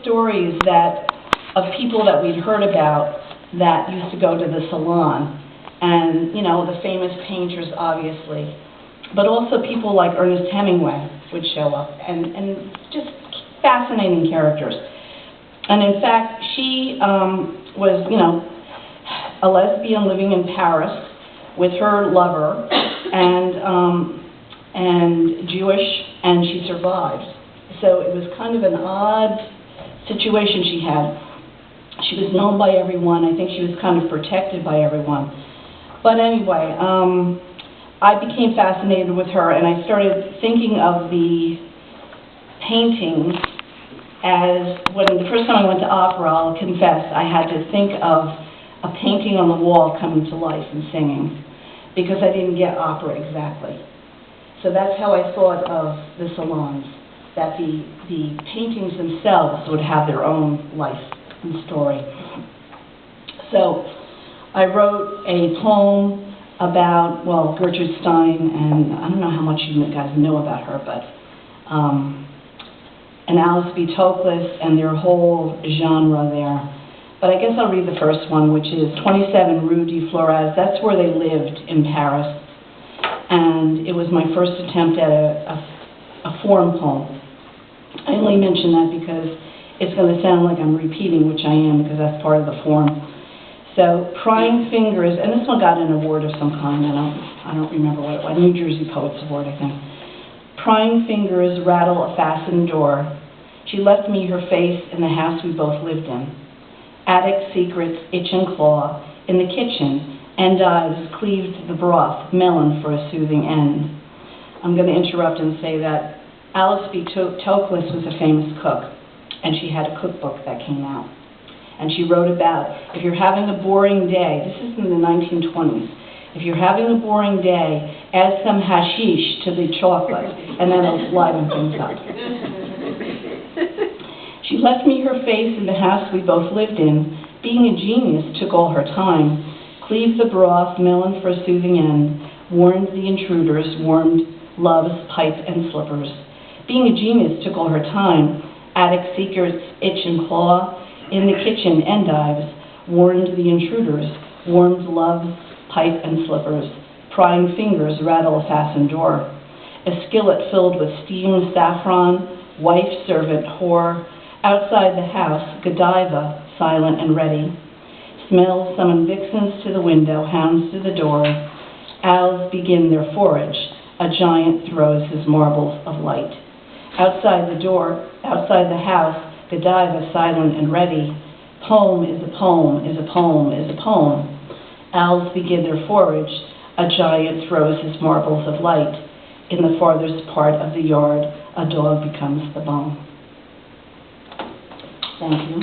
stories of people that we'd heard about that used to go to the salon, and, you know, the famous painters, obviously, but also people like Ernest Hemingway would show up, and just fascinating characters. And in fact, she was, you know, a lesbian living in Paris with her lover, and Jewish, and she survived. So it was kind of an odd situation she had. She was known by everyone. I think she was kind of protected by everyone. But anyway, I became fascinated with her, and I started thinking of the paintings as, when the first time I went to opera, I'll confess, I had to think of a painting on the wall coming to life and singing, because I didn't get opera exactly. So that's how I thought of the salons, that the paintings themselves would have their own life and story. So I wrote a poem about, well, Gertrude Stein, and I don't know how much you guys know about her, but, and Alice B. Toklas and their whole genre there. But I guess I'll read the first one, which is 27 Rue de Flores. That's where they lived in Paris. And it was my first attempt at a form poem. I only mention that because it's going to sound like I'm repeating, which I am, because that's part of the form. So, prying fingers, and this one got an award of some kind, I don't remember what it was, New Jersey Poets Award, I think. Prying fingers rattle a fastened door. She left me her face in the house we both lived in. Attic secrets, itch and claw. In the kitchen, endives cleaved the broth, melon for a soothing end. I'm going to interrupt and say that Alice B. Toklas was a famous cook, and she had a cookbook that came out. And she wrote about, if you're having a boring day, this is in the 1920s, if you're having a boring day, add some hashish to the chocolate, and then it'll liven things up. She left me her face in the house we both lived in. Being a genius took all her time. Cleaved the broth, melon for a soothing end, warned the intruders, warmed love's pipe and slippers. Being a genius took all her time. Attic secrets, itch and claw. In the kitchen, endives, warned the intruders, warmed love's pipe and slippers. Prying fingers rattle a fastened door. A skillet filled with steamed saffron, wife, servant, whore. Outside the house, Godiva, silent and ready. Smells summon vixens to the window, hounds to the door. Owls begin their forage. A giant throws his marbles of light. Outside the door, outside the house, Godiva, silent and ready. Poem is a poem, is a poem, is a poem. Owls begin their forage. A giant throws his marbles of light. In the farthest part of the yard, a dog becomes the bone. Thank you.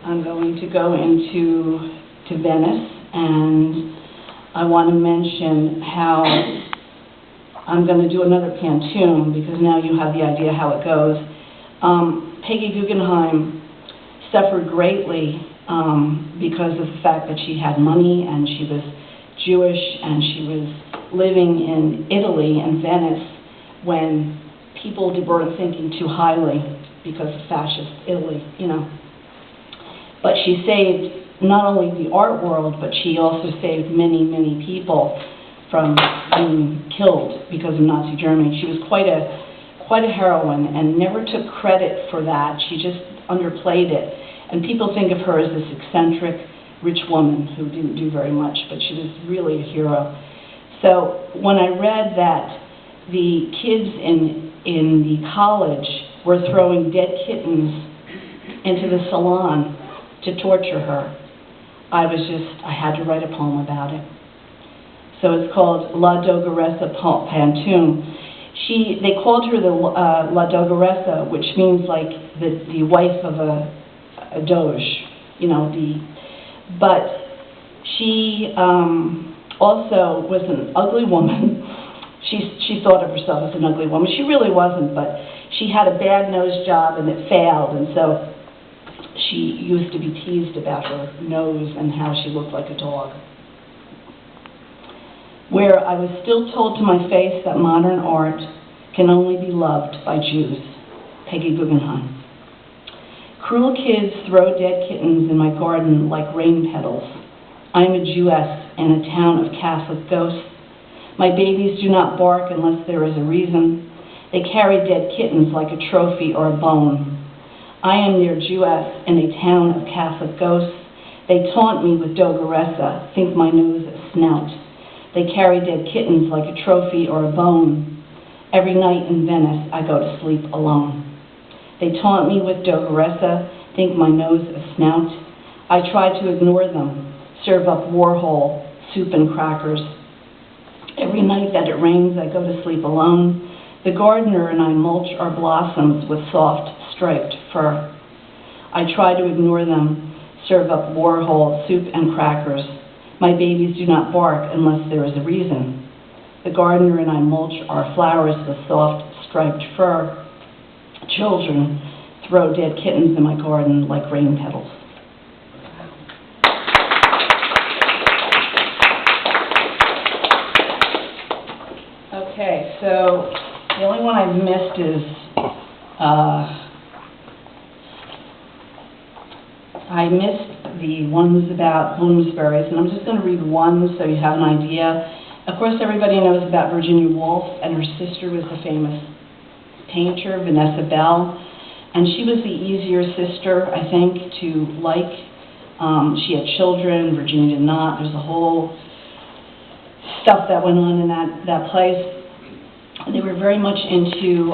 I'm going to go into Venice, and I want to mention how I'm going to do another pantoum, because now you have the idea how it goes. Peggy Guggenheim suffered greatly because of the fact that she had money, and she was Jewish, and she was living in Italy and Venice when people weren't thinking too highly because of fascist Italy, you know. But she saved not only the art world, but she also saved many, many people from being killed because of Nazi Germany. She was quite a heroine and never took credit for that. She just underplayed it. And people think of her as this eccentric, rich woman who didn't do very much, but she was really a hero. So when I read that the kids in the college were throwing dead kittens into the salon to torture her, I had to write a poem about it. So it's called La Dogaressa Pantoum. They called her the La Dogaressa, which means like the wife of a doge, you know, but she also was an ugly woman. She thought of herself as an ugly woman. She really wasn't, but she had a bad nose job and it failed, and so she used to be teased about her nose and how she looked like a dog. where I was still told to my face that modern art can only be loved by Jews. Peggy Guggenheim. Cruel kids throw dead kittens in my garden like rain petals. I am a Jewess in a town of Catholic ghosts. My babies do not bark unless there is a reason. They carry dead kittens like a trophy or a bone. I am their Jewess in a town of Catholic ghosts. They taunt me with Dogoressa, think my nose a snout. They carry dead kittens like a trophy or a bone. Every night in Venice, I go to sleep alone. They taunt me with Dogoressa, think my nose a snout. I try to ignore them, serve up Warhol, soup and crackers. Every night that it rains, I go to sleep alone. The gardener and I mulch our blossoms with soft, striped fur. I try to ignore them, serve up Warhol, soup and crackers. My babies do not bark unless there is a reason. The gardener and I mulch our flowers with soft, striped fur. Children throw dead kittens in my garden like rain petals. Okay, so the only one I've missed is I missed the ones about Bloomsbury's, and I'm just going to read one so you have an idea. Of course, everybody knows about Virginia Woolf, and her sister was the famous painter, Vanessa Bell, and she was the easier sister, I think, to like. She had children, Virginia did not. There's a whole stuff that went on in that place. They were very much into